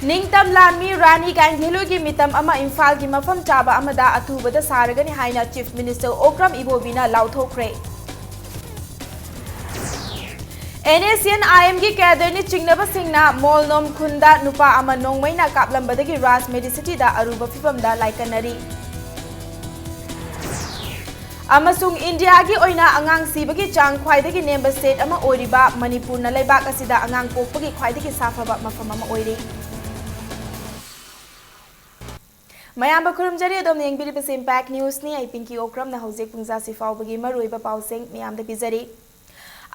निंगतम लामी रानी गांधीलु की मितम अमा इम्फाल की मफम चाबा अमदा अथुबदा सारगनी हाइना चीफ मिनिस्टर ओक्रम इबोबीना लाउथोख्रे एनएसएन आईएम की कैडरनी चिंगनबा सिंगना मोलनोम खुंदा नुपा अमा नोंगमैना कापलंबदगी राज मेडिसिटी दा अरुबा फिबमदा लाइकनरी अमसुंग इंडिया की ओइना अंगांग सिबगी चांग ख्वाइदगी नेम्बा स्टेट अमा ओइरिबा मणिपुर ना लेबाक असिदा अंगांग पोकपगी ख्वाइदगी साफबा मफम अमा ओइरि मयाम खुरुमजरी अदोम येंबिरिबसे इम्पैक्ट न्यूज नि आई पिंकी ओक्रम ना हौजिक पुंजा सिफावबगी मरुइबा पाउसेंग मयाम दा पिजरी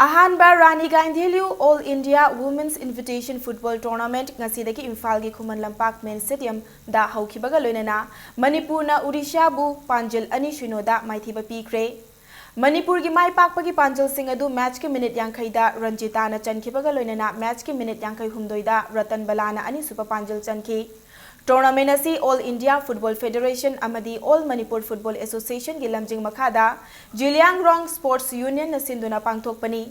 अहानबा रानी गांधीलु all India women's invitation football tournament ngasiदगी इम्फाल की खुमन लंपाक मेन स्टेडियम दा हौखिबगा लोइनना मणिपुर ना उड़ीसा बु पांजल अनि शुनोदा माइथिबा पीख्रे मणिपुर की माई पाकपगी पांजल सिंह अदु मैच के मिनट यांखैदा रंजिता ना चनखिबगा लोइनना मैच के मिनट यांखै हुमदोइदा रतन बलाना अनि सुपर पांजल चनखि टूर्नामेंट असी ऑल इंडिया फुटबॉल फेडरेशन अमदी ऑल मणिपुर फुटबॉल एसोसिएशन की लमजिंग मखादा जिलियांग रोंग स्पोर्ट्स यूनियन न सिंधुना पांगथोकपनी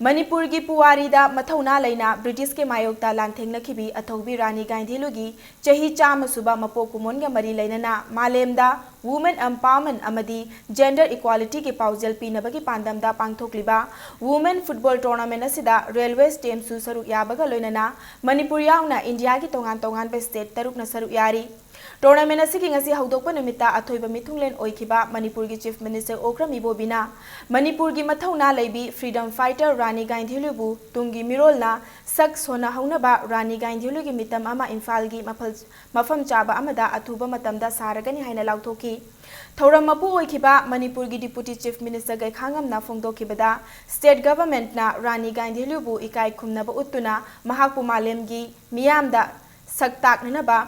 मणिपुर की पुवारीदा मथौना लेना ब्रिटिश के मायोक्ता लांथेंगनखिबी अथौबी रानी गांधीलुगी चही चाम सुबा मपोकुमोनगा मरी लेनना मालेमदा वुमेन एम्पावरमेंट अमदी जेंडर इक्वालिटी के पाउजल पीनबगी पांदमदा पांगथोकलिबा वुमेन फुटबॉल टूर्नामेंट असिदा रेलवे स्टेम सु सरुक याबगा लोइनना मणिपुर याउना इंडिया की तोंगान तोंगान पे स्टेट तरुक न सरुक यारी टूर्नामेंट असिगी ngasi हौदोकपा नुमिता अथोइबा मिथुंगलेन ओइखिबा मणिपुर की चीफ मिनिस्टर ओक्रम इबोबीना मणिपुर की मथौना लेबी फ्रीडम फाइटर रानी गांधीलुबु तुंगी मिरोलना सक सोना हौनबा रानी गांधीलु की मितम अमा इम्फाल की मफम चाबा अमदा अथुबा मतमदा सारगनी हाइना लाउथोकी थौरम मपु ओइखिबा मणिपुर की डिप्यूटी चीफ मिनिस्टर गैखांगमना फोंदोखिबदा स्टेट गवर्नमेंट ना रानी गांधीलुबु इकाई खुमनबा उत्तुना महाकपु मालेमगी मियामदा सक्ताकनबा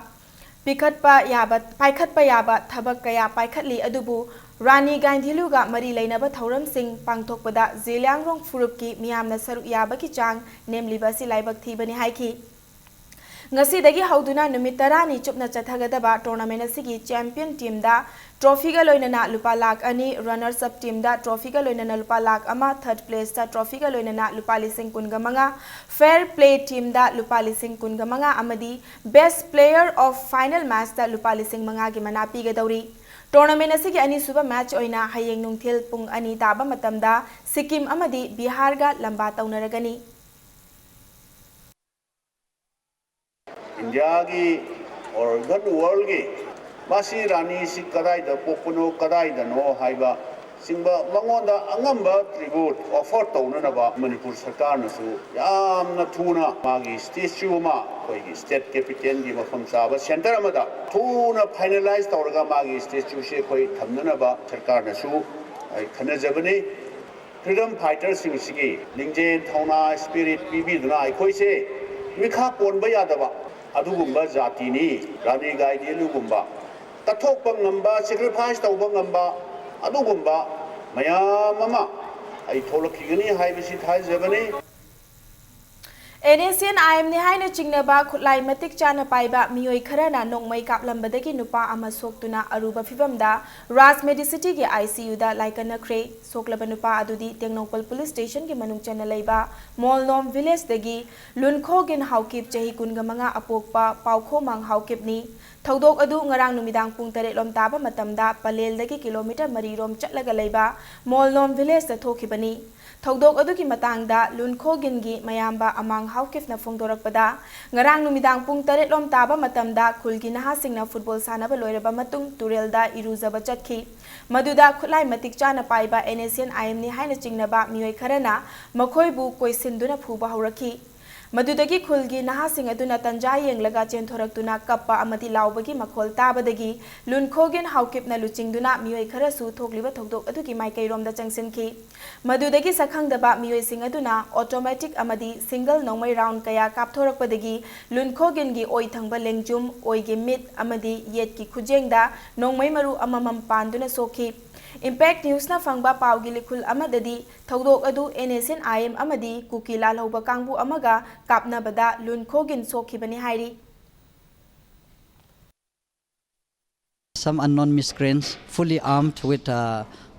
पाइखत्पा याबा थबक कया पाइखत्ली अदुबु रानी गांधीलुगा मरी लेनबा थौरम सिंह पांगथोकपदा जिलियांगरोंग फुरुप की मियामना सरुक याबकी चांग नेमलिबा सि लाइबक थीबनी हाइखी ngasiदगी हौदुना नुमित 10 चुपना चथगदबा टूर्नामेंट असिगी चैंपियन टीम दा ट्रॉफीगा लोइनना लुपा लाख अनि रनर्स अप टीम दा ट्रॉफीगा लोइनना लुपा लाख अमा थर्ड प्लेस दा ट्रॉफीगा लोइनना लुपा लिसिंग कुनगमंगा फेयर प्ले टीम दा लुपा लिसिंग कुनगमंगा अमदी best player of final match दा लुपा लिसिंग मंगा की मना पीगदौरी टूर्नामेंट असिगी अनि सुबा मैच ओइना हयेंग नुंगथिल पुंग अनि ताबा मतमदा सिक्किम अमदी बिहार गा लंबा तौनरगनी इंडिया की और गन वर्ल्ड की मासी रानी सी कदाई द पोपनो कदाई द नो हाइबा सिंबा मंगोंदा अंगंबा ट्रिब्यूट ऑफर तौननबा मणिपुर सरकार नसु यामना थुना मागी स्टेच्यू मा कोई स्टेट कैपिटल की मफम साबा सेंटर अमदा थुना फाइनलाइज तौरगा मागी स्टेच्यू से कोई थमननबा सरकार नसु खनजबनी फ्रीडम फाइटर सिंगी लिंजेन थौना स्पिरिट पीबीदुना आइखोइ से मिखा कोनबा यादबा अदुगुंबा जातिनी रानी गांधीलुगुंबा तथोकपा ngamba sacrifice तौबा ngamba अदुगुंबा मयाम अमा आई थोलखिगनी हाइबसी थाजबनी एनएसएन आईएम ने हाइना चिंगनबा खुलाई मतिक चाना पाइबा मियोई खरना नोंगमै कापलंबदगी नुपा अमा सोक्तुना अरुबा फिबमदा राज मेडिसिटी के आईसीयू दा लाइकनख्रे सोक्लबा नुपा अदुदी टेंगनोपल पुलिस स्टेशन के मनुंग चना लेबा मोलनोम विलेज दगी लुनखोगिन हाउकिप चही कुनगमंगा अपोकपा पाउखो मांग हाउकिपनी थौदोक अदु ngarang numidang pung 8 lom taba matamda palel dagi kilometer 3 rom chatlaga leiba molnom village da thokibani थौदोक अदुकी मतंगदा लुनखोगिनगी मयाम्बा अमांग हाउकिफना फोंदोरकपदा ngarang numidang pung 8 lom taba matamda खुलगी नहासिंगना फुटबॉल सानबा लोइरबा मतुंग तुरेलदा इरुजबा चटखी मदुदा खुलाई मतिक चाना पाइबा एनएसएन आईएम नि हाइना चिंगनबा मियोय खरना मखोइबु कोइसिनदुना फुबा हौरखी मदुदगी खुलगी नहासिंग अदुना तंजा येंगलगा चेंथोरक्तुना कप्पा अमति लाउबगी मखोल ताबदगी लुनखोगिन हाउकिपना लुचिंगदुना मियोय खरसु थोकलिबा थोकदोक अदुकी माइकैरोमदा चंगसिनखी मदुदगी सखंगदबा मियोय सिंग अदुना ऑटोमेटिक अमदी सिंगल नोंमै राउंड कया कापथोरकपदगी लुनखोगिनगी ओइथंगबा लेंगजुम ओइगे मिट अमदी येटकी खुजेंगदा नोंमै मरु अममम पांदुना सोखी इम्पैक्ट न्यूज ना फंगबा पावगी लिखुल अमददी थौदोक अदु एनएसएन आईएम अमदी कुकी लालहौबा कांगबु अमगा कापनाबदा लुनखोगिन सोखिबनी हाइरी Some unknown miscreants, fully armed with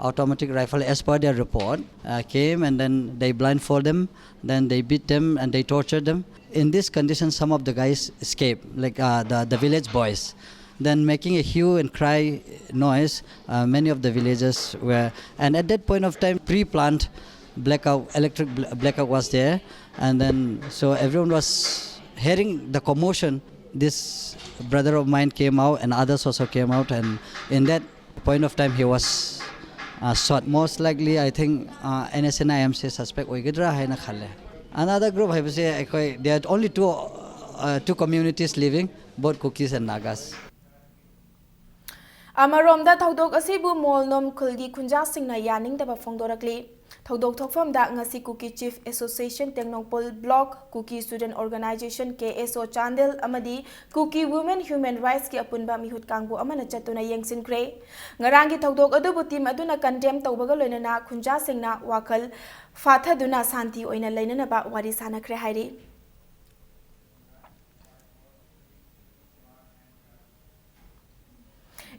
automatic rifle, as per their report, came and then they blindfold them, then they beat them and they tortured them. In this condition, some of the guys escaped, like the village boys. Then making a hue and cry noise, many of the villagers were, and at that point of time, pre-planned blackout, electric blackout was there, and then so everyone was hearing the commotion. This brother of mine came out and others also came out, and in that point of time he was shot. Most likely I think NSN IMC suspect oigidra haina khalle. Another group there are only two communities living, both Kukis and Nagas. Amaromda thaudok asibu molnom khulgi khunja singna yaningdaba phongdorakli. Thaudok thokfamda ngasi Kuki Chief Association Teknopol Block, Kuki Student Organization KSO Chandel amadi Kuki Women Human Rights ki apunba mihut kangbu amana chatuna yengsinkre. Ngarangi thaudok adubu team aduna condemn tawbaga loinana khunja singna wakal fathaduna santi oina lainanaba wari sanakre hairi.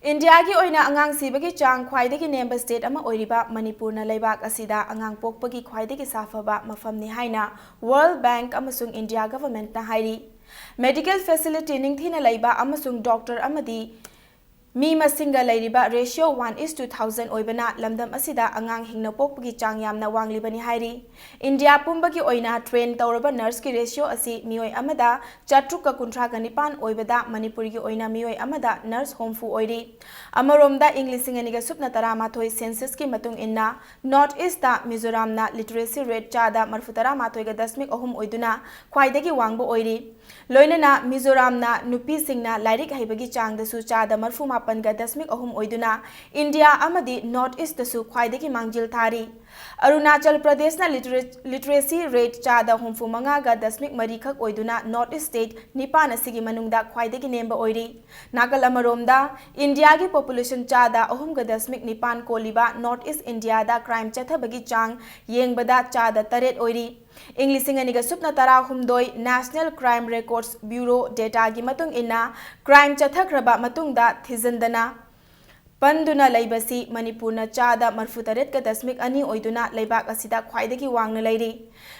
India ki oina angang sibagi chang khwaidagi nemba state ama oiriba Manipur na leibak asida angang pokpagi khwaidagi safaba mafamni haina World Bank amasung India government na hairi. Medical facility ningthina leiba amasung doctor amadi mi masinga leiriba ratio 1:1000 oibana lamdam asida angang hingna pokpagi chang yamna wanglibani hairi. India pumbagi oina train tawraba nurse ki ratio asi mioi amada chatruka kuntra ganipan oibada Manipuri ki oina mioi amada nurse home fu oiri. Amaromda Englishing aniga supna taramathoi census ki matung inna North East da Mizoram na literacy rate chada marfutara mathoi ga dasmik ohum oiduna khwaidagi wangbo oiri. Loinana Mizoram na nupi singna lairik haibagi chang da su chada marfu mapan ga dasmik ohum oiduna India amadi North East da su khwaidagi mangjil thari. Arunachal Pradesh na literacy rate chada humfu manga ga dasmik marikhak oiduna North East state nipan asigi manungda khwaidagi nemba oiri. Nagal amaromda India ki population chada ohum ga dasmik nipan koliba North East India da crime chathabagi chang yengbada chada taret oiri. Englishing aniga supna tara humdoi National Crime Records Bureau data gi matung inna crime chathakraba matungda thizandana Panduna laibasi Manipur na chada marfutaret ka dasmik ani oiduna laibak asida khwaidagi wangna lairi.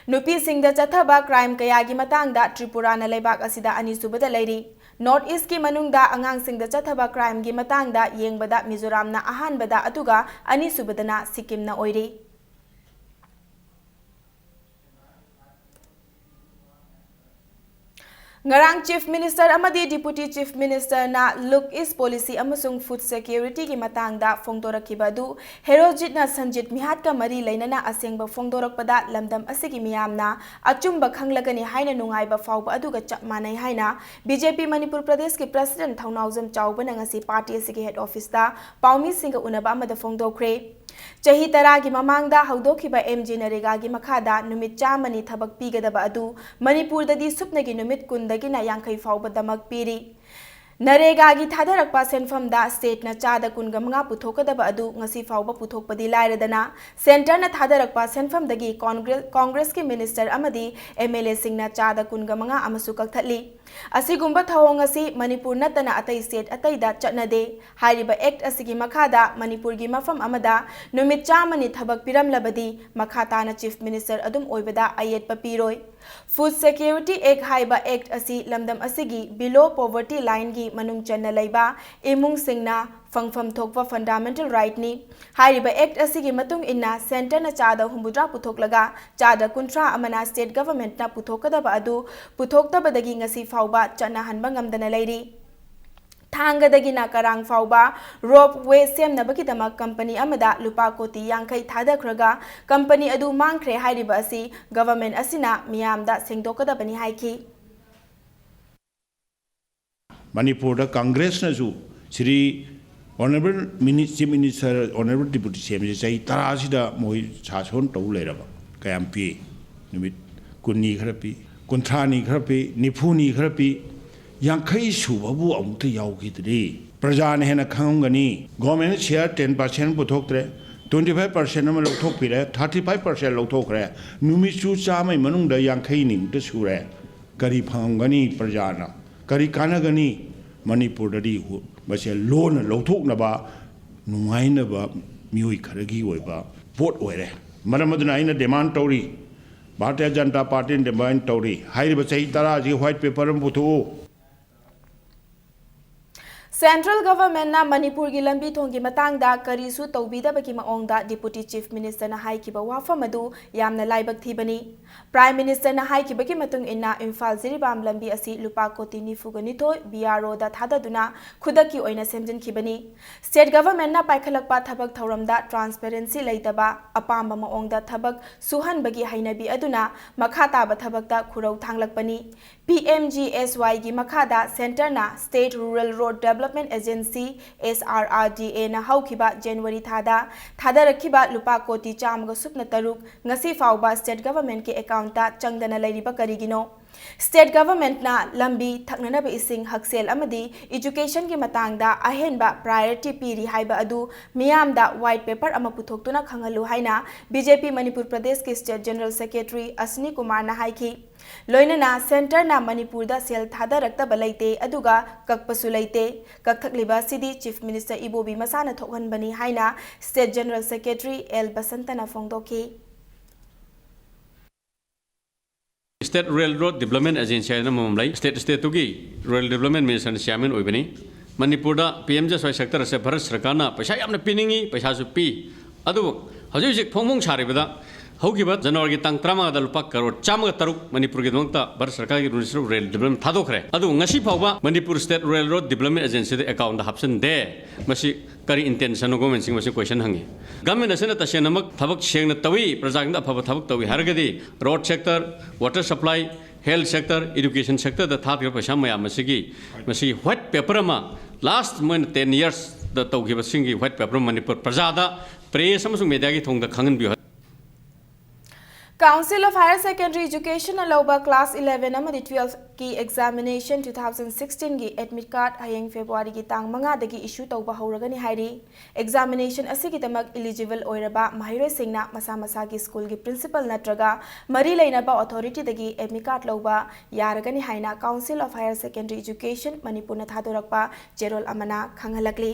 Nupi singda chathaba crime kayagi matangda Tripura na laibak asida ani subada lairi. North East ki manungda angang singda chathaba crime gi matangda yengbada Mizoram na ahanbada atuga ani subadana Sikkim na oiri. Ngarang Chief Minister amadi Deputy Chief Minister na Look East Policy amasung Food Security ki matangda phongdorakibadu Herojit na Sanjit mihat ka mari lainana asengba phongdorakpada lamdam asigi miyamna achumba khanglagani haina nungaiba fawba aduga chapmanai haina BJP Manipur Pradesh ki President Thaunaujam Chaubana ngasi party asigi head office da Paumi Singha unaba amada phongdokre. Chahi tara ki mamangda haudokhiba MJ Narega gi makhada numit chamani thabak pigadaba adu Manipur dadi supnagi numit kundagi na yankai fawba damak piri. Narega gi thadarakpa senfamda state na chada kunga manga puthokadaba adu ngasi fawba puthokpadi lairadana center na thadarakpa senfamdagi Congress ki minister amadi MLA singna chada kunga manga amasu kakthali. Asigumba thawong asi Manipur natana atai state atai da chatnade hariba act asigi makhada Manipur gi mafam amada numit chamani thabak piramlabadi makhata na chief minister adum oibada ayet papiroi. Food Security Act haiba act asi lamdam asigi below poverty line gi manung channa laiba imung singna fangfam thokwa fundamental right ni hariba act asigi matung inna center na chada humbudra puthoklaga chada kuntra amana state government na puthokadaba adu puthoktabadagi ngasi fawba chana hanba ngamdana lairi. Thangadagi na karang fawba rope way semnabagi dama company amada lupa koti yankai thadakraga company adu mangkhre hairiba asi government asina miyamda sengdokadabani haiki. Manipur da Congress na ju Shri Honorable Chief Minister Honorable Deputy CM sai tarasida moi chason tau leraba kayam pi numit kunni kharapi kunthani kharapi nifuni kharapi yankai subabu amukta yaukidri prajane hena khangani government share 10% puthoktre 25% ama lokthokpire 35% lokthokre numichu chamai manungda yankai ning de sure kari phangani prajana kari kanagani Manipur dadi ꯃꯁꯦ ꯂꯣꯟꯅ ꯂꯧꯊꯣꯛꯅꯕ ꯅꯨꯡꯉꯥꯏꯅꯕ ꯃꯤꯑꯣꯏ ꯈꯔꯒꯤ ꯑꯣꯏꯕ ꯄꯣꯠ ꯑꯣꯏꯔꯦ ꯃꯔꯝ ꯑꯗꯨꯅ ꯑꯩꯅ ꯗꯤꯃꯥꯟ ꯇꯧꯔꯤ ꯚꯥꯔꯇꯤꯌꯥ ꯖꯅꯇꯥ ꯄꯥꯔꯇꯤꯅ ꯗꯤꯃꯥꯟ ꯇꯧꯔꯤ ꯍꯥꯏꯔꯤꯕ ꯆꯍꯤ 10ꯁꯤ ꯋꯥꯏꯠ ꯄꯦꯄꯔ ꯑꯃ ꯄꯨꯊꯣꯛꯎ Central Government na Manipur gi lambi thong gi matang da karisu tawbidaba gi maong da Deputy Chief Minister na hai ki ba wafam adu yamna laibak thibani Prime Minister na hai ki ba gi matung inna Imphal Ziribam lambi asi lupa koti nifu ga nithoi BRO da thada duna khudaki oina semjin khibani State Government na paikhalakpa thabak thoram da transparency laitaba apamba maong da thabak suhan bagi hainabi aduna makhata ba thabak da khurau thanglakpani PMGSY gi makhada center na State Rural Road Development Agency SRRDA na haukiba January thada rakhiba lupa koti chamga supna taruk ngasi fauba state government ke account ta changdana lairiba karigino State Government na lambi thaknana ba ising haksel amadi education ki matangda ahenba priority piri haiba adu miyamda white paper ama puthoktuna khangalu haina BJP Manipur Pradesh ke State General Secretary Asni Kumar na haiki Loinana center na Manipur da sel thada rakta balaite aduga kakpasu laite kakthakliba sidi Chief Minister Ibobi masana thokhan bani haina State General Secretary L Basantana phongdoki State Rural Road Development Agency na mamlay state tugi Rural Development Minister chairman oibani Manipur da PMGSY sector se Bharat Sarkar na paisa yamna piningi paisa su pi adu hojik phongmong charibada haugiba January gi tang 30 da lupa crore chamaga taruk Manipur gi dongta Bharat Sarkar gi Rural Development thadokre adu ngasi phawba Manipur State Rural Road Development Agency de account da hapsan de masi kari intention government sing masi question hangi government asena tasena mak thabak sengna tawi prajagda phaba thabak tawi hargadi road sector water supply health sector education sector da thadga paisa mayam masi white paper ma last 10 years da tawgiba singi white paper Manipur prajada press amasung media gi thongda khangan bi Council of Higher Secondary Education alloba class 11 amadi 12 ki examination 2016 gi admit card hayeng February gi tang manga dagi issue tawba hawragani hairi examination asigi tamak eligible oiraba mahiroi singna masa masa gi school gi principal natraga mari leinaba authority dagi admit card loba yaragani haina Council of Higher Secondary Education Manipur na thadorakpa jerol amana khanghalakli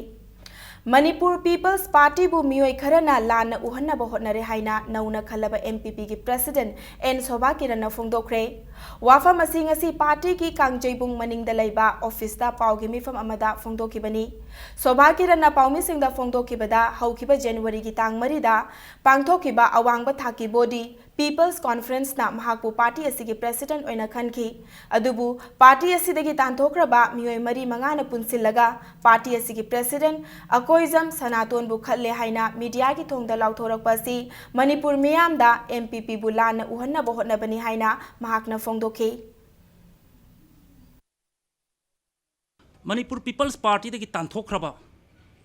Manipur People's Party bu miyoi kharana lana uhanna ba hotnare haina nauna khalaba MPP gi president N Soba kirana phongdokre wafa masing asi party ki kangjeibung maningda laiba office da pawgi mifam amada phongdokibani Soba kirana pawmi singda phongdokibada haukiba January gi tang marida pangthokiba awangba thaki body People's Conference na mahakpu party asigi president oina khanki adubu party asidagi tanthokraba miyoi mari mangana punsillaga party asigi president akoizam sanaton bu khalle haina media gi thongda lauthorakpa si Manipur miyamda MPP bu lana uhanna bo hotna bani haina mahakna phongdoki Manipur People's Party dagi tanthokraba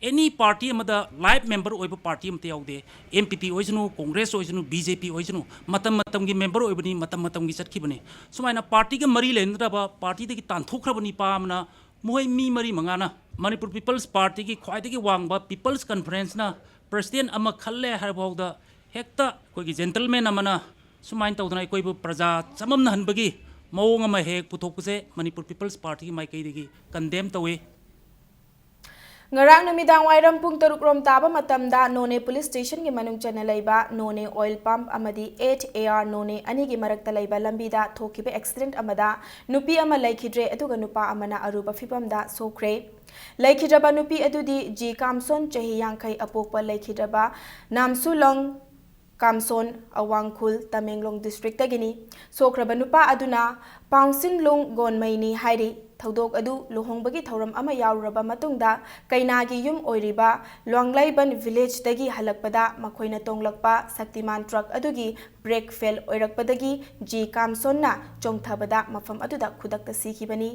any party amada live member oiba party amte yaude MPP oisnu Congress oisnu BJP oisnu matam gi member oibani matam gi chatkibani sumaina party ga mari lendraba party dagi tanthokrabani pamna mohai mi mari mangana Manipur People's Party gi khwaidagi wangba People's Conference na president ama khalle harbauda hekta koigi gentleman amana sumain tawdana koibu praja chamamna hanbagi mawong ama hek puthokpuse Manipur People's Party gi maikei dagi condemn tawe Ngarang numidang wairam pung taruk rom taba matamda None Police Station gi manung chana laiba None Oil Pump amadi 8 AR None ani gi marakta laiba lambida thokibe accident amada nupi ama laikhidre aduga nupa amana aruba fipamda sokre laikhidraba nupi adudi G Kamson chahi yangkai apokpa laikhidraba Namsulong Kamson Awangkhul Tamenglong District tagini sokraba nupa aduna Pangsin Lung Gonmaini hairi Thodok adu luhongbagi thoram ama yauraba matungda kainagi yum oiriba Luanglaiban village dagi halakpada makoina tonglakpa Saktiman truck adugi brake fail oirakpadagi G Kamson na chongthabada mafam aduda khudakta sikibani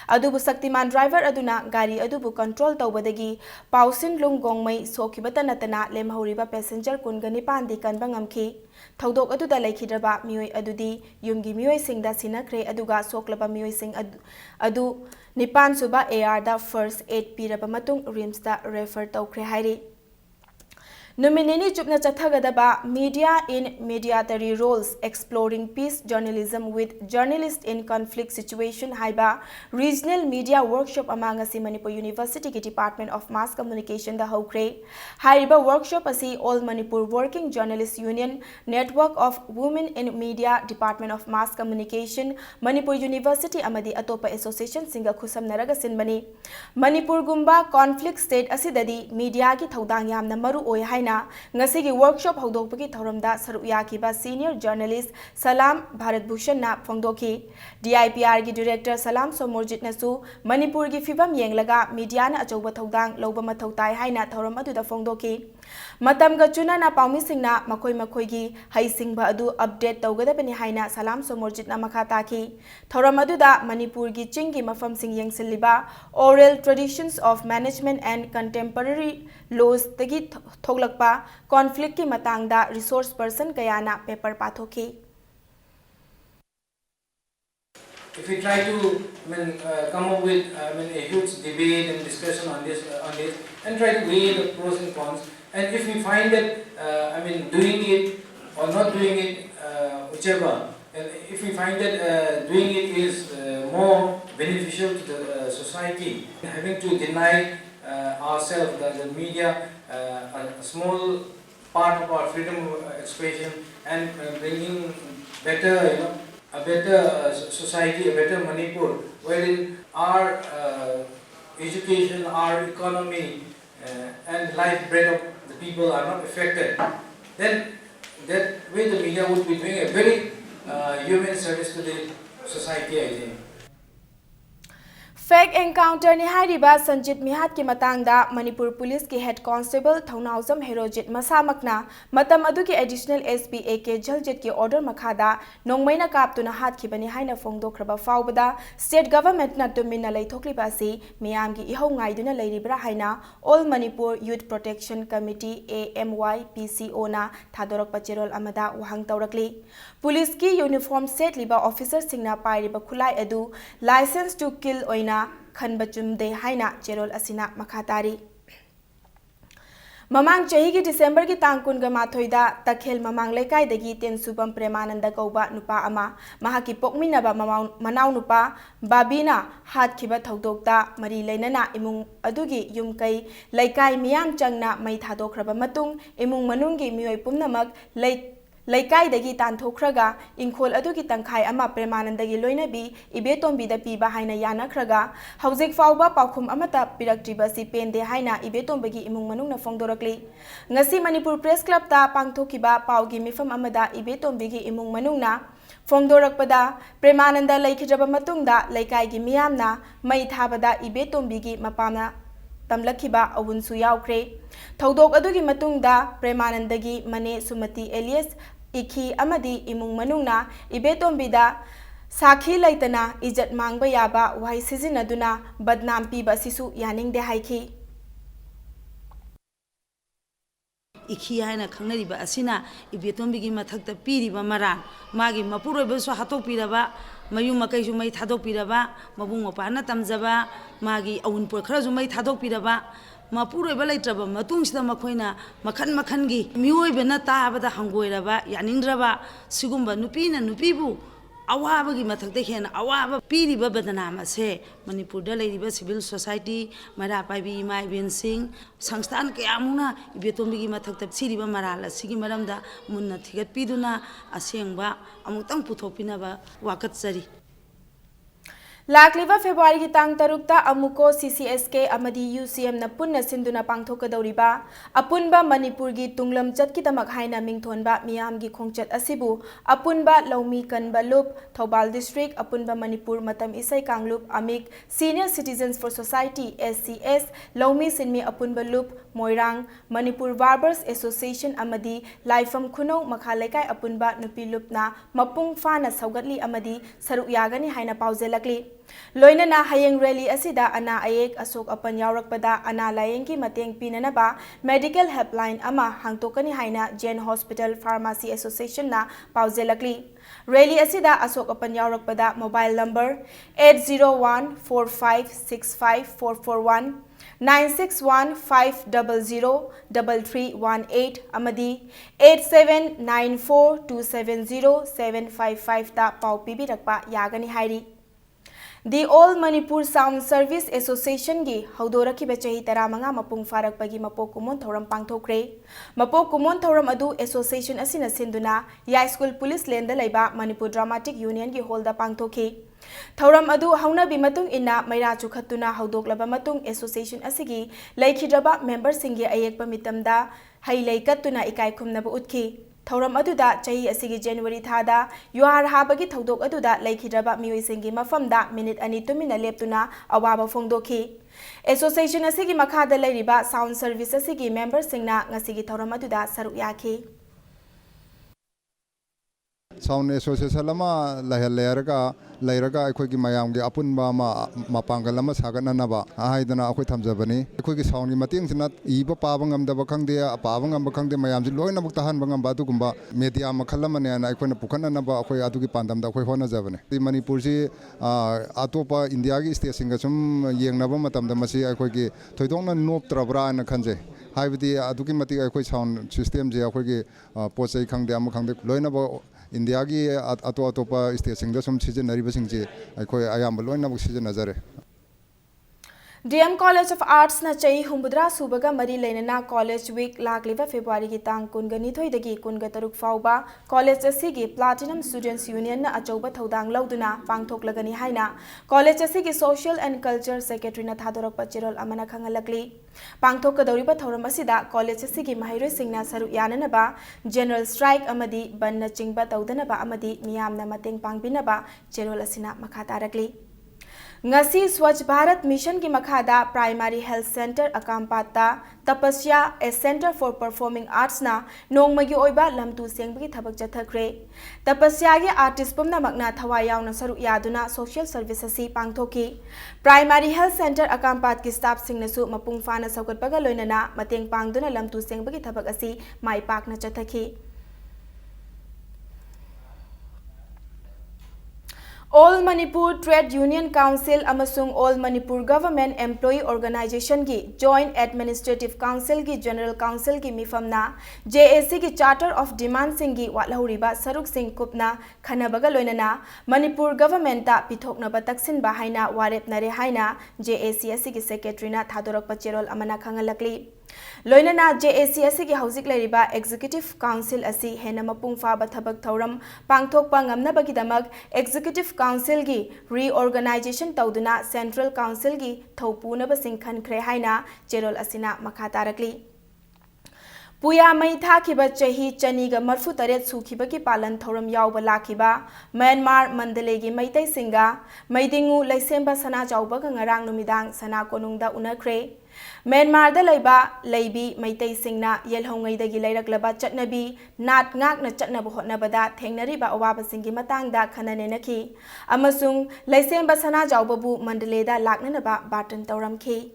adubu Saktiman driver aduna gari adubu control tawbadagi Pausin Lung Gongmai sokibata natana lemhauriba passenger kungani pandi kanba ngamki Thodok aduda laikhidraba mioi adudi yumgi mioi singda sinakre aduga soklaba mioi sing adu Nipan suba AR da first aid piraba matung rims da refer tawkre hairi Numinini chupna chathagadaba Media in Mediatory Roles Exploring Peace Journalism with Journalists in Conflict Situation haiba Regional Media Workshop amangasi Manipur University ki Department of Mass Communication da hokre. Haiba workshop asi All Manipur Working Journalists Union Network of Women in Media Department of Mass Communication Manipur University amadi atopa association singa khusam naraga sinbani. Manipur gumba conflict state asidadi media ki thaudang yamna maru oi ngasi workshop haudoki thauramda saru yakiba senior journalist Salam Bharat Bhushan na phongdoki DIPR gi director Salam Somorjit nasu Manipur gi fibam yenglaga media na achouba thaudang loba mathau tai haina thauram adu da phongdoki matam ga chuna na paumi singna makoi gi hai singba adu update tawgadabani haina Salam Somorjit na makha taki thauram adu da Manipur gi chingi mafam sing yengsiliba oral traditions of management and contemporary laws tagi thoglakpa conflict ki matangda resource person kayana paper pathoki. If we try to come up with a huge debate and discussion on this and try to weigh the pros and cons, and if we find that doing it or not doing it, whichever, and if we find that doing it is more beneficial to the society, having to deny ourselves, the media, a small part of our freedom of expression, and bringing better, a better society, a better Manipur, wherein our education, our economy, and life bread of the people are not affected, then that way the media would be doing a very human service to the society, I think. Fake encounter ni hariba Sanjit Mihat ki matangda Manipur Police ki Head Constable Thaunauzam Herojit Masamakna matam adu ki Additional SP AK Jaljit ki order makhada nongmaina kaptuna hat ki bani haina phongdokraba faubada State Government na tumina leithokliba si miyam gi ihau ngaiduna leiribra haina All Manipur Youth Protection Committee AMY PCO na thadorak pacherol amada wahang taurakli Police ki uniform set liba officer singna pairiba khulai adu license to kill oina Khanbachum de haina cherol asina makhatari Mamang chahi ki December ki tangkun ga mathoida takhel mamang lekai dagi ten subam premananda kauba nupa ama mahaki pokmina ba manaw nupa babina hat khiba thaudokta mari leinana imung adugi yumkai lekai miyam changna mai thadokraba matung imung manunggi mioi pumnamak Laikai dagi tanthokraga inkhol adugi tangkhai ama premanandagi loinabi ibetombi da piba haina yanakhraga haujik fauba paukhum amata piraktriba si pende haina ibetombagi imung manungna phongdorakli ngasi Manipur Press Club ta pangthokiba paugi mifam amada ibetombigi imung manungna phongdorakpada premananda laikhijaba matungda laikai gi miyamna mai thabada ibetombigi mapamna tamlakhiba awunsu yaukre thaudok adugi matungda premanandagi mane Sumati Elias Iki amadi imung manungna ibetombida sakhi laitana ijat mangba yaba wai sizinaduna badnam piba sisu yaningde haiki Iki haina khangnariba asina ibetombigi mathakta piriba mara magi mapuroiba so hatokpiraba mayum makai su mai thadokpiraba mabung mapana tamjaba magi awunpur kharasu mai thadokpiraba Mapuroiba leitraba matungsida makoina makhan-makhangi miyoibena taabada hangoiraba yaningraba sigumba nupina nupibu awabagi mathakta hena awaba piriba badanam ase Manipurda leiriba civil society mara paibi mai bensing sangstan kayamuna ibetombigi mathakta siriba marala sigi maramda munna thigat piduna asengba amutang puthopinaba wakatsari Lakliva February ki tang tarukta amuko CCSK amadi UCM na punna sinduna pangthokadawriba apunba Manipur gi tunglam chatkidamak haina mingthonba miyam gi khongchat asibu apunba Laumi Kanba Loop Thobal District apunba Manipur matam isai kanglup amik Senior Citizens for Society SCS Laumi Sinmi apunba Loop Moirang Manipur Barbers Association amadi Laifam Khuno makhalaikai apunba nupi lupna mapung fana saugatli amadi saruk yagani haina pauzelakli Loinana hayeng rally asida ana ayek asok apan yaurakpada ana layengki mateng pinanaba medical helpline ama hangtokani haina Jain Hospital Pharmacy Association na pauzelakli rally asida asok apan yaurakpada mobile number 80145654441 9615003318 amadi 8794270755 ta pau pibirakpa yagani hairi. The All Manipur Sound Service Association gi haudoraki bechahi taramanga mapung farak pagi mapok kumon thoram pangthokre. Mapok kumon thoram adu association asina sinduna ya school police lenda laiba Manipur Dramatic Union gi holda pangthokhi. Thoram adu hauna bi matung inna maira chukhatuna haudoklaba matung association asigi laikhidraba member singi ayekpa mitamda hailai kattuna ikai khumnaba utkhi. Thoram aduda chahi asigi January thada yuar habagi thodok aduda laikhidraba mioi singi mafamda minute ani tumina leptuna awaba phongdokhi. Association asigi makhada lairiba sound service asigi member singna ngasigi thoram aduda saruk yakhi. Sound Association lama lairaga akhoi mayam gi apunba mapanggal lama sagananaba ahaidana akhoi thamjabani akhoi gi sound gi mating sina iba pabangam daba khangde apabangam khangde mayam ji loina muk tahan bangam ba dugumba media makhalama ne na akhoi na pukhananaba akhoi adugi pandam da akhoi hona jabani Manipur ji atopa India gi state singa sum yengnaba matam da masi akhoi gi thoidongna nop trabra na khanje haibdi adugi mati akhoi sound system je akhoi gi pochai khangde am khangde loina ba India ki atopa state singda sum season nari basing je akhoi ayam loina bu season nazare. DM College of Arts na chai humbudra subaga mari leinana college week lakliba February gi tang kungani thoidagi kunga taruk fauba college asigi platinum students union na achauba thodang lauduna pangthoklagani haina college asigi social and culture secretary na thadorak pachirol amana khangalakli pangthokadoriba thoram asida college asigi mahairoi singna saru yananaba general strike amadi banna chingba taudanaba amadi miyamna mateng pangbinaba cherol asina makha tarakli. Ngasi Swachh Bharat Mission ki makhada Primary Health Center Akampata Tapasya a Center for Performing Arts na nongmagi oiba lamtu sengbagi thabak chathakre. Tapasya gi artist pumna magna thawai yauna saruk yaduna social service asi pangthoki. Primary Health Center Akampat ki staff singnasu mapung fana saukatpaga loinana mateng pangduna lamtu sengbagi thabak asi mai pakna chathaki. All Manipur Trade Union Council amasung All Manipur Government Employee Organization ki Joint Administrative Council ki General Council ki mifamna JAC ki Charter of Demand singi watlahuriba saruk sing kupna khanabaga loinana Manipur Government ta pithoknaba taksin ba haina warep nare haina JAC asigi secretary na thadorak pacherol amana khangalakli. Loinana JAC asigi hausik lairiba Executive Council asi hena mapung faba thabak thauram pangthokpa ngamnabagi damak Executive Council gi reorganization tauduna Central Council gi thopuna sing khankhre haina cherol asina makha tarakli. Puya mai thakiba chahi chaniga marfu taret sukhiba ki palan thoram yauba lakhiba Myanmar Mandalay gi maitai singa maidingu laisemba sana chauba ka ngarang numidang sana konungda unakhre. Myanmar da laiba laibi maitai singna yelhongai dagi lairaklaba chatnabi nat ngak na chatnaba hotnabada thengnariba awaba singi matangda khananenaki amasung laisemba sana jawbabu Mandalay da laknanaba batan tawramki.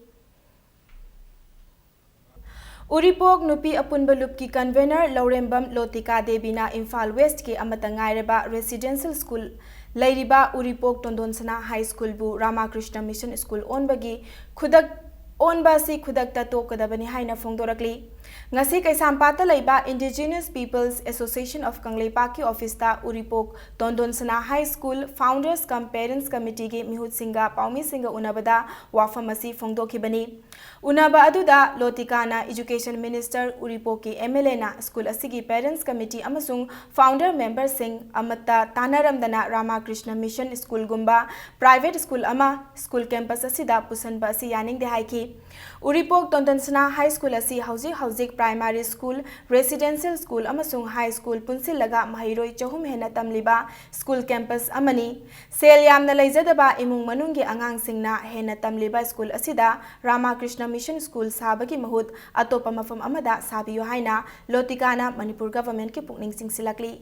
Uripok Nupi Apunba Loop ki convener Laurembam Lotika Debina Imphal West ki amatangaireba residential school lairiba Uripok Tondonsana High School bu Ramakrishna Mission School onbagi khudak onbasi khudakta tokadabani haina phongdorakli. Ngasi Kaisampata laiba Indigenous Peoples Association of Kangleipa ki office ta Uripok Tondonsana High School Founders cum Parents Committee ki mihut singa paumi singa unabada wafamasi phongdokibani. Unaba aduda Lotikana Education Minister Uripok ki MLA na school asigi Parents Committee amasung founder member sing amatta tanaramdana Ramakrishna Mission School gumba private school ama school campus asida pusanba asi yaning de haiki. Uripok Tondonsana High School asi hauzik primary school residential school amasung high school punsilaga mahiroi chahum hena tamliba school campus amani sel yamna leijadaba imung manunggi angang singna hena tamliba school asida Ramakrishna Mission School sabagi mahut atopa mafam amada sabiyo haina Lotikana Manipur government ki pukning singsilakli.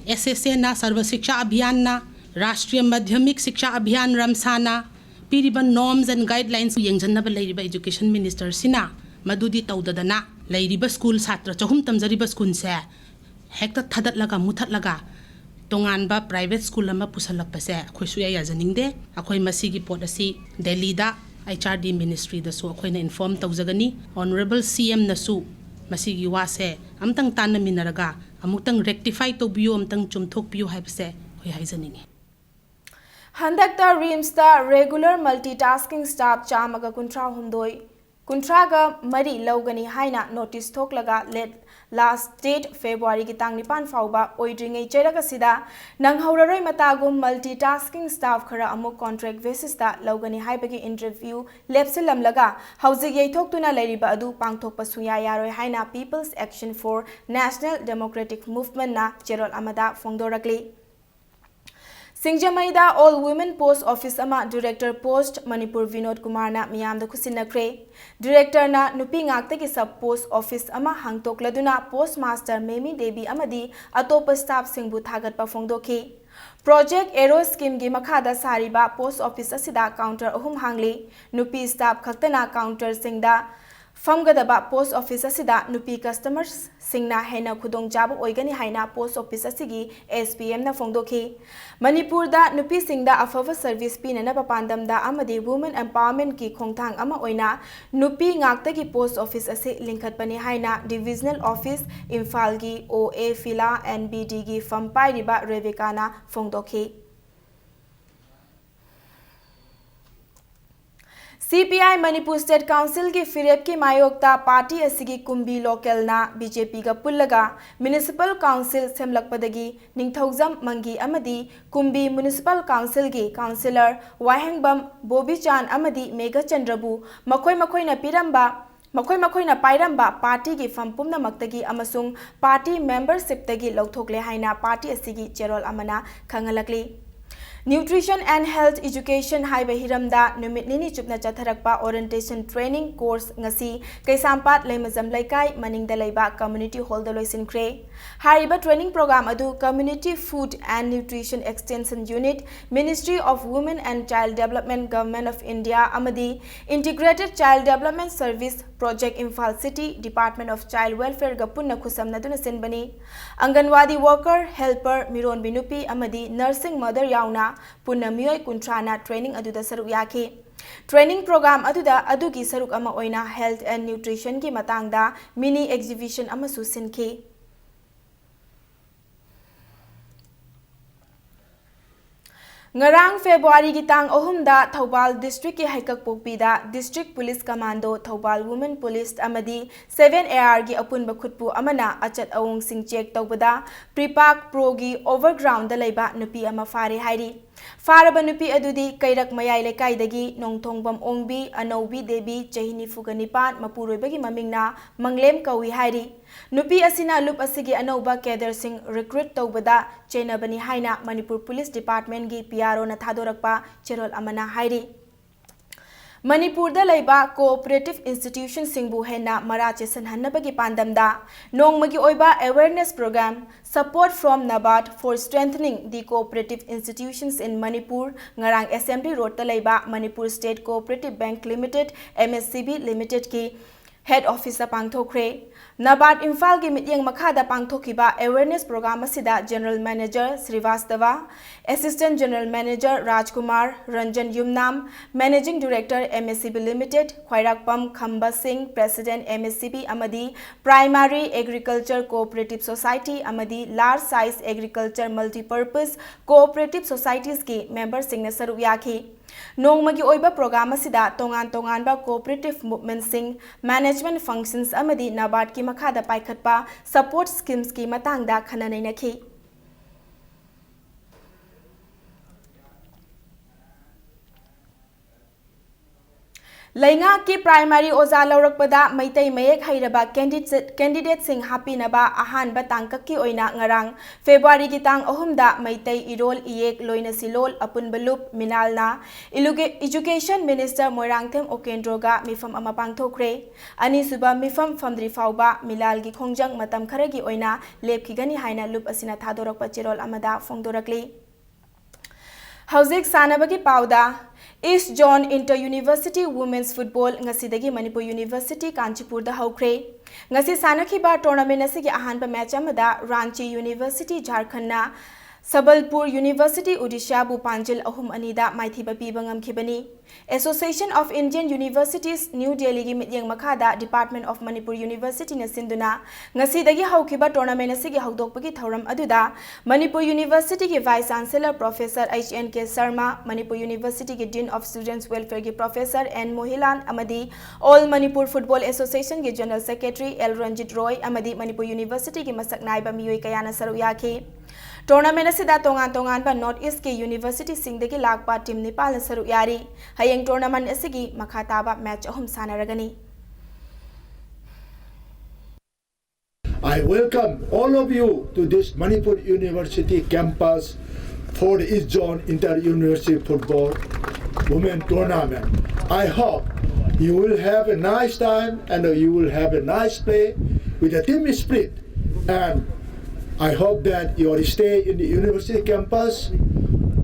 SSA na सर्व शिक्षा अभियान ना राष्ट्रीय माध्यमिक शिक्षा अभियान रमसाना पीरिबन norms and guidelines यंगजन्नब लैरिबा education minister सिना मदुदी तौददना लैरिबा स्कूल छात्र चहुम तमजरिबा स्कूल से हेक्ता थदत लगा मुथत लगा तोंगानबा प्राइवेट स्कूल अमा पुसलकपसे अखोइसु याजनिंगदे अखोइ मसीगी पोट असि दिल्लीदा HRD मिनिस्ट्री दसु अखोइना इन्फॉर्म तौजगनी ऑनरेबल CM नसु मसीगी वासे अमतंग तानमिनरगा अमुतंग रेक्टिफाई तौबियो अमतंग चुमथोकपियो हाइबसे अखोइ हाइजनिंगे हंदक्ता रिम्सता रेगुलर मल्टीटास्किंग स्टाफ चामगा कुंट्रा हुंदोई कुंट्रागा मरी लौगनी हाइना नोटिस थोकलगा लेट लास्ट डेट फेब्रुआरी की तांग निपान फाउबा ओइड्रिंगै चेरगा सिदा नंगहौररोय मतागुम मल्टीटास्किंग स्टाफ खरा अमुक कॉन्ट्रैक्ट बेसिसता लौगनी हाइबगी इंटरव्यू लेप्सिलमलगा हौजिग यैथोक्तुना लैरिबा अदु पांगथोकपा सुया यारोय हाइना People's Action for National Democratic Movement ना चेरोल अमदा फोंदोरकली सिंगजमईदा ऑल वुमेन पोस्ट ऑफिस अमा डायरेक्टर पोस्ट मणिपुर विनोद कुमार ना मियाम द खुसिनख्रे डायरेक्टर ना नुपी ngakte ki sub post office अमा हांगतोकलदुना पोस्ट मास्टर मेमी देवी अमदी अतोप स्टाफ सिंगबु थागतपा फोंदोखी प्रोजेक्ट एरो स्कीम की मखादा सारिबा पोस्ट ऑफिस असिदा काउंटर अहुम हांगली नुपी स्टाफ खक्तना काउंटर सिंगदा फमगदबा पोस्ट ऑफिस असिदा नुपी कस्टमर्स सिंगना हेना खुदोंग चाबु ओइगनी हाइना पोस्ट ऑफिस असिगी SPM ना फोंदोखी मणिपुर दा नुपी सिंगदा अफव सर्विस पीनना पांदम दा अमदी वुमेन एम्पावरमेंट की खोंगथांग अमा ओइना नुपी ngakta की पोस्ट ऑफिस असे लिंखतपनी हाइना डिविजनल ऑफिस इम्फाल की OA फिला NBD की फम पाइरिबा रेविका ना फोंदोखी CPI मणिपुर स्टेट काउंसिल की फिरेप की मायोक्ता पार्टी असिगी कुंबी लोकल ना BJP का पुल्लगा म्युनिसिपल काउंसिल सेमलकपदगी निंगथौजम मंगी अमदी कुंबी म्युनिसिपल काउंसिल की काउंसिलर वाहेंगबम बोबी चान अमदी मेगा चंद्रबु मखोइना पाइरंबा पार्टी की फम पुमनमक्तगी अमसुंग पार्टी मेंबरशिपतगी लौथोकले हाइना पार्टी असिगी चेरोल अमना खंगलकली न्यूट्रिशन एंड हेल्थ एजुकेशन हाइबे हिरमदा नुमित निनी चुपना चथरकपा orientation training course ngasi Keisampat Leimajam Leikai मनिंगदा लैबा कम्युनिटी हॉल द लोइसिनख्रे हारिबा ट्रेनिंग प्रोग्राम अदु community food and nutrition extension unit ministry of women and child development government of India अमदी integrated child development service project Imphal city department of child welfare गा पुन्ना खुसमनदुना सिनबनी अंगनवाड़ी वर्कर हेल्पर मिरोन बिनुपी अमदी नर्सिंग मदर याउना पुन्ना मियोय कुंट्राना ट्रेनिंग अदुदा सरुक याखी ट्रेनिंग प्रोग्राम अदुदा अदुगी सरुक अमा ओइना हेल्थ एंड न्यूट्रिशन की मतंगदा मिनी एग्जीबिशन अमसु सिनखी ngarang February ki tang ohumda Thobal district ki haikak pokpida district police commando Thobal women police amadi 7 AR gi apun bakhutpu amana achat awong sing check tawbada pripak pro gi overground da leiba nupi ama fare hairi faraba nupi adudi kairak mayai lekai dagi nongthongbam ongbi anaubi debi chahini fuganipan mapuroibagi mamingna manglem kawi hairi nupi asina lup asigi anauba kader sing recruit tawbada chenabani haina Manipur police department gi PRO na thadorakpa cherol amana hairi Manipur da laiba cooperative institution singbu hena marache sanhannabagi pandamda nongmagi oiba awareness program support from NABARD for strengthening the cooperative institutions in Manipur ngarang Assembly Road da laiba Manipur State Cooperative Bank Limited MSCB Limited ki head officer pangthokre NABARD Imphal ki mityeng makhada pangthokiba awareness program asida General Manager Srivastava, Assistant General Manager Rajkumar, Ranjan Yumnam, Managing Director MSCB Limited, Khwairakpam Khamba Singh, President MSCB Amadi, Primary Agriculture Cooperative Society Amadi, Large Size Agriculture Multipurpose Cooperative Societies ki member singh na saru yakhi nongmagi oiba program asida tongan ba cooperative movement sing management functions amadi NABARD ki makhada paikhatpa support schemes ki matangda khananainakhi Lainga ki primary oza laurakpada maitai mayek hairaba candidate sing hapinaba ahan ba tangkak ki oina ngarang February ki tang ohumda maitai irol iyek loina silol apun balup minalna education minister Moirangthem Okendroga mifam ama pangthokre ani suba mifam famdri fauba milal gi khongjang matam kharagi oina lepkigani haina lup asina thadorakpa chirol amada fongdorakli Hauzik sanabagi pauda East Zone Inter-University Women's Football ngasidagi Manipur University Kanchipur da haukre ngasi sanakhiba tournament asigi ahanba match amada Ranchi University Jharkhand na Sabalpur University Odisha bu Panjil ahum anida maithiba piba ngamkhibani. Association of Indian Universities New Delhi gi mityang makhada Department of Manipur University na sinduna ngasi dagi haukiba tournament asigi haudokpagi thauram aduda Manipur University gi Vice Chancellor Professor HNK Sharma, Manipur University gi Dean of Students Welfare gi Professor N Mohilan amadi All Manipur Football Association gi General Secretary L Ranjit Roy amadi Manipur University gi masak naiba miyoi kayana saru yaki. Tournament asida tongan ba North East ke University singdagi lakpa team Nepal na saru yari. Hayeng tournament asigi makhataba match ahum sanaragani. I welcome all of you to this Manipur University campus for the East Zone Inter-University Football Women Tournament. I hope you will have a nice time and you will have a nice play with a team spirit, and I hope that your stay in the university campus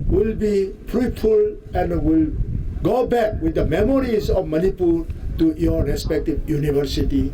will be fruitful and will go back with the memories of Manipur to your respective university.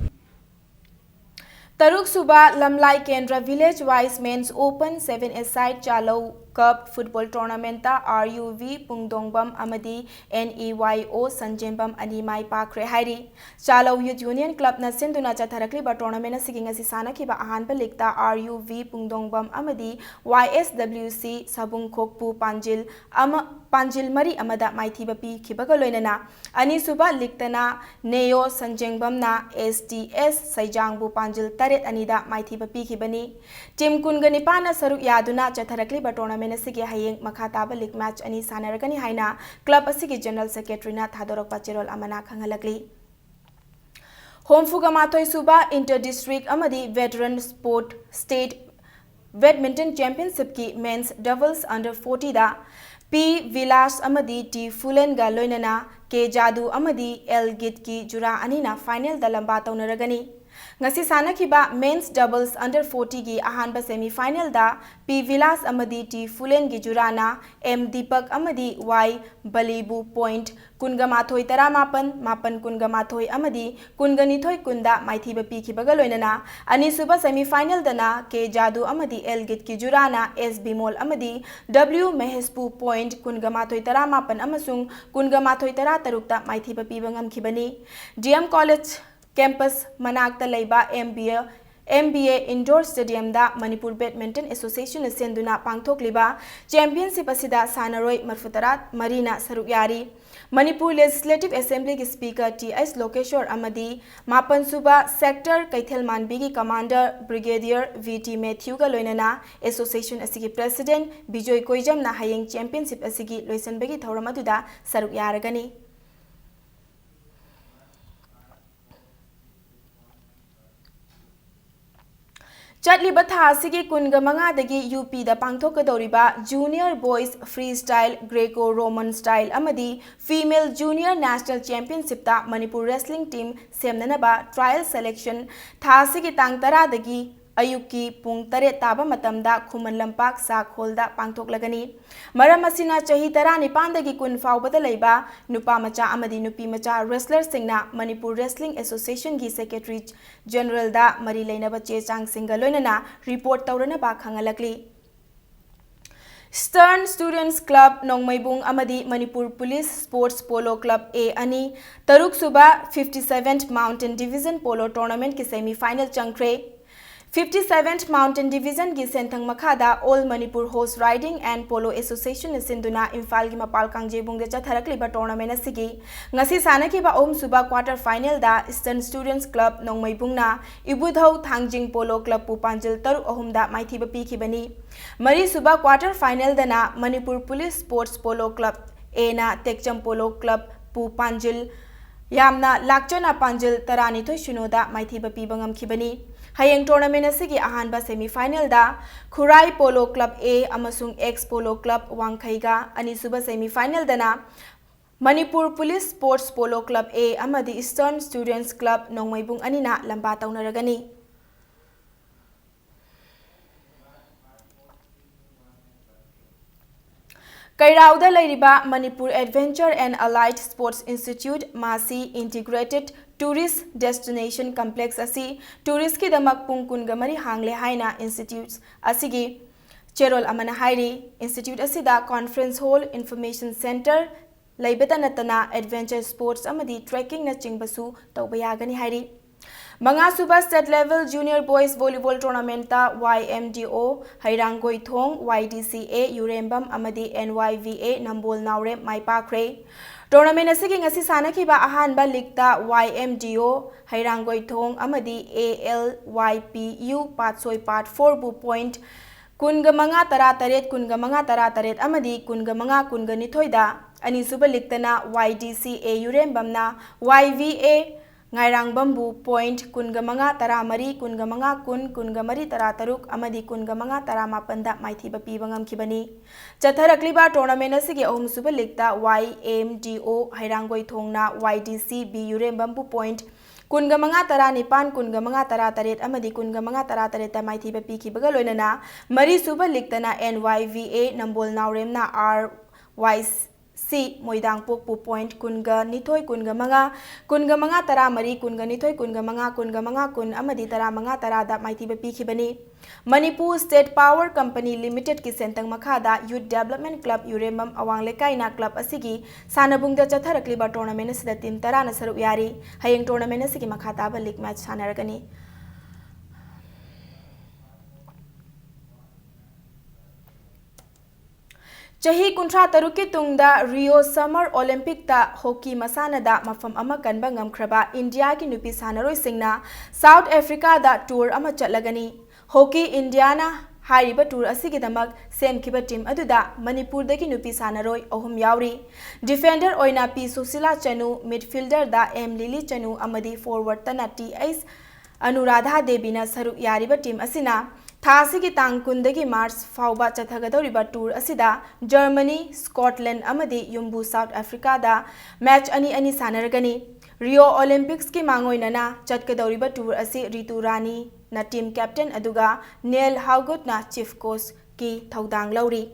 Taruk Suba Lamlai Kendra Village Wise Men's Open 7-a-side Chalo Cup Football Tournament RUV Pungdongbam Amadi NEYO Sanjembam Animai Pakre Hairi Chalo Youth Union Club na Sinduna Chatharakliba Tournament Siging Asisana Kiba Ahanba Likta RUV Pungdongbam Amadi YSWC Sabung Kokpu Panjil Mari Amada Maithiba Pi Kibagaloinana Ani Suba Liktana Neo Sanjengbam na STS Saijangbu Panjil Taret Anida Maithiba Pi Kibani Team Kunganipana Saru Yaduna Chatharakliba Tournament Asigi Hayeng Makhataba League Match Ani Sanaragani Haina Club Asigi General Secretary na Thadorok Pachirol Amana Khangalakli Homfugamatoi Suba Inter-District Amadi Veteran Sport State Badminton Championship ki Men's Doubles Under 40 da P. Vilas Amadi T. Fulen ga loinana K. Jadu Amadi L. Git ki Jura Anina Final da lamba taunaragani Ngasi sana kiba Men's Doubles Under 40 gi ahanba semi-final da P. Vilas Amadi T. Fulen gi Jurana M. Deepak Amadi Y. Balibu Point Kungamathoi Taramapan Mapan Kungamathoi Amadi Kunganithoi Kunda Maithiba Pi Kibaga loinana Ani suba semi-final dana K. Jadu Amadi L. Git ki Jurana S. Bimol Amadi W. Mehespu Point Kungamathoi Taramapan Amasung Kungamathoi Tara Tarukta Maithiba Pi Bangam Kibani DM College Campus Manakta Laiba MBA Indoor Stadium da Manipur Badminton Association Senduna Pangthok Liba Championship Asida Sanaroi Marfutarat Marina Sarukyari Manipur Legislative Assembly ki Speaker T.S. Lokeshwar Amadi Mapan Suba Sector Kaithel Manbigi Commander Brigadier V.T. Matthew ga loinana Association asigi President Bijoy Koijam na Hayeng Championship asigi Loisanbegi Thauramatuda Sarukyaragani Chatliba Thasigi Kunga Mangadagi UP da Pangthokadoriba Junior Boys Freestyle Greco-Roman Style Amadi Female Junior National Championship da Manipur Wrestling Team Semnanaba Trial Selection Thasigi Tangtaradagi Ayuki Pung Tare Taba Matamda Kuman Lampak Sak Holda Pangthoklagani Maramasina Chahi Tarani Pandagi Kun Faubada Laiba Nupa Macha Amadi Nupi Macha Wrestler Singna Manipur Wrestling Association gi Secretary General da Mari Lainaba Che Chang Singaloinana Report Taurana Ba Khangalakli Stern Students Club Nongmaibung Amadi Manipur Police Sports Polo Club A Ani Taruk Suba 57th Mountain Division Polo Tournament ki semi-final Chankre 57th Mountain Division gi Senthang Makhada All Manipur Horse Riding and Polo Association Sinduna Imphal gi Mapal Kangjebung de Chatharakliba Tournament asigi ngasi sanakiba suba quarter final da Eastern Students Club Nongmaibung na Ibudhau Thangjing Polo Club pu Panjil Taru ahum da maithiba pikibani Mari suba quarter final dana Manipur Police Sports Polo Club A na Tekcham Polo Club pu Panjil Yamna Lakchana Panjil Tarani Thoi Shunoda Maithiba Pibangam Kibani Hayeng tournament asigi ahanba semi-final da Khurai Polo Club A amasung X Polo Club Wangkhaiga ani suba semi-final dana Manipur Police Sports Polo Club A amadi Eastern Students Club Nongmaibung anina lamba taunaragani Kairauda Lairiba Manipur Adventure and Allied Sports Institute Masi Integrated Tourist Destination Complex asi tourist ki damak pung kun gamari hangle haina institutes asigi Cherol amana hairi institute asida conference hall information center laibeta natana adventure sports amadi trekking na chingbasu tawba yagani hairi Manga Suba State Level Junior Boys Volleyball Tournament ta YMDO Hairangoi Thong YDCA Urembam amadi NYVA Nambol Naure Maipakre Tournament asigi ngasi sanakiba ahanba league ta YMDO Hairangoi Thong amadi ALYPU Patsoi Part 4 bu point kunga manga tara taret amadi kunga manga kunga nithoida ani suba league tana YDCA Urembam na YVA Ngairang bambu point kunga manga tara mari kunga manga kunga mari tara taruk amadi kunga manga tara mapanda maithiba pibangam kibani chatharakliba tournament asigi ahum suba league ta YMDO Hairangoi thongna YDC BUREM bambu point kunga manga tara nipan kunga manga tara taret amadi kunga manga tara taret maithiba pikibaga loinana mari suba league tana NYVA Nambol Naurem na RYC Moidang Pokpu point kunga nithoi kunga manga tara mari kunga nithoi kunga manga kun amadi tara manga tara da maithiba pikhibani Manipur State Power Company Limited ki sentang makhada Youth Development Club Uremam Awang Lekai na club asigi sanabungda chatharakliba tournament asida team tara na saruk yari hayeng tournament asigi makhata ba league match sanaragani Chahi kuntra taruki tungda Rio Summer Olympic ta hockey masana da mafam ama kanba ngamkraba India ki nupi sanaroi singna South Africa da tour ama chatlagani hockey Indiana hariba tour asigi damak sem kiba team aduda Manipur da ki nupi sanaroi ahum yauri defender oina P Susila Chanu midfielder da M Lily Chanu amadi forward tana TS Anuradha Devi na saruk yariba team asina Thasigi Tangkundagi Mars Fauba Chathagadoriba tour asida Germany, Scotland amadi Yumbu South Africa da match ani sanaragani Rio Olympics ki mangoinana chatkadoriba tour asi Ritu Rani na team captain aduga Neil Haugut na chief coach ki thaudang lauri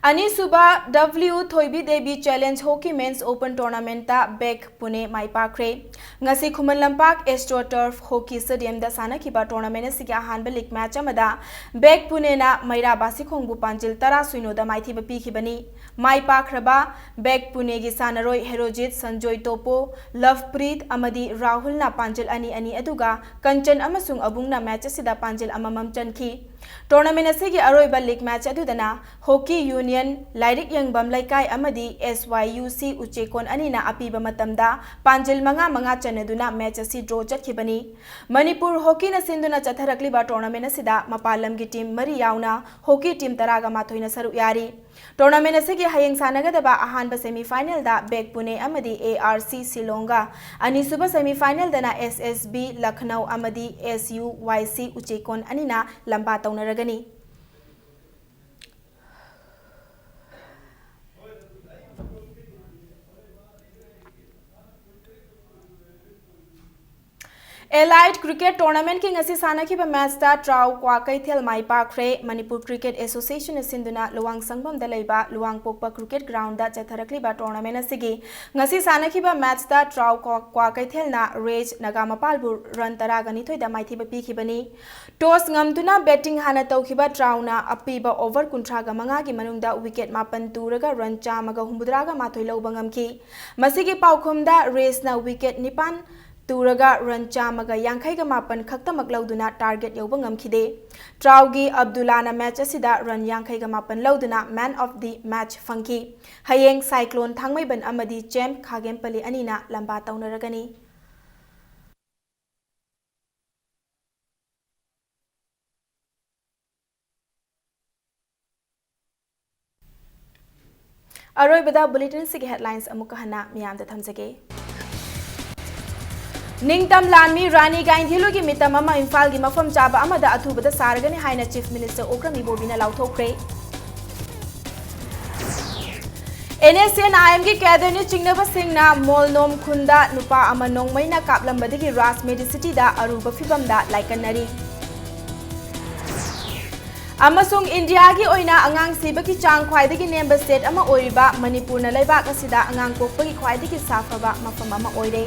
Ani Suba W Thoibi Devi Challenge Hockey Men's Open Tournament ta Bek Pune Maipakre ngasi Khuman Lampak AstroTurf Hockey Stadium da sanakiba tournament asigi ahanba league match amada Bek Pune na Maira Basi Khongbu Panjil Tara Suino da maithiba pikhibani Maipakraba Bek Pune gi sanaroi Herojit Sanjoy Topo Lovepreet amadi Rahul na Panjil ani aduga Kanchan amasung Abung na match asida Panjil amamam chanki Tournament asigi aroiba league match adudana Hockey Union Lairik Yangbam Laikai amadi SYUC Uchekon anina apiba matamda Panjil manga chanaduna match asi draw chatkibani Manipur Hockey na sinduna chatharakliba tournament asida mapalam gi team mari yauna hockey team taraga mathoina saruk yari Tournament asigi hayeng sanagadaba ahanba semi final da Bek Pune amadi ARC Silonga ani suba semi final dana SSB Lucknow amadi SUYC Uchekon anina lamba taunaragani Allied Cricket Tournament ki ngasi sanakiba match ta Trau Kwa Kaithel Maipakre Manipur Cricket Association sinduna Luang Sangbam da leiba Luang Pokpa Cricket Ground da chatharakliba tournament asigi ngasi sanakiba match ta Trau Kwa Kaithel na Rage Nagamapal bu run taraga nithoi da maithiba pikhibani toss ngamduna batting hana tawkhiba Trau na apiba over kuntraga manga gi manungda wicket mapan turaga run chamaga humbudraga mathoi lawba ngamki masigi paukhumda Rage na wicket nipan Turaga run chamaga yankaiga mapan khaktamak lauduna target yauba ngamkhide Traugi Abdullana match asida run yankaiga mapan lauduna man of the match fangki hayeng cyclone thangmaiban amadi champ khagempali anina lamba taunaragani Aroibada bulletin sig headlines amuka hana miyam da thamjage Ningtam Lanmi Rani Gaindhilu ki mitam ama Imphal gi mafam chaba amada athubada saragani haina Chief Minister Okram Ibobina lauthokre NSN IM ki cadre chingnaba singna Molnom Khunda nupa ama nongmaina kaplambadagi Ras Medicity da aruba fibamda laikanari अमसुंग India की ओइना अंगांग सिबकी चांग ख्वाइदगी नेम्बर state अमा ओइरिबा मणिपुर ना लेबाक असिदा अंगांग पोकपगी ख्वाइदगी साफबा मफम अमा ओइरे।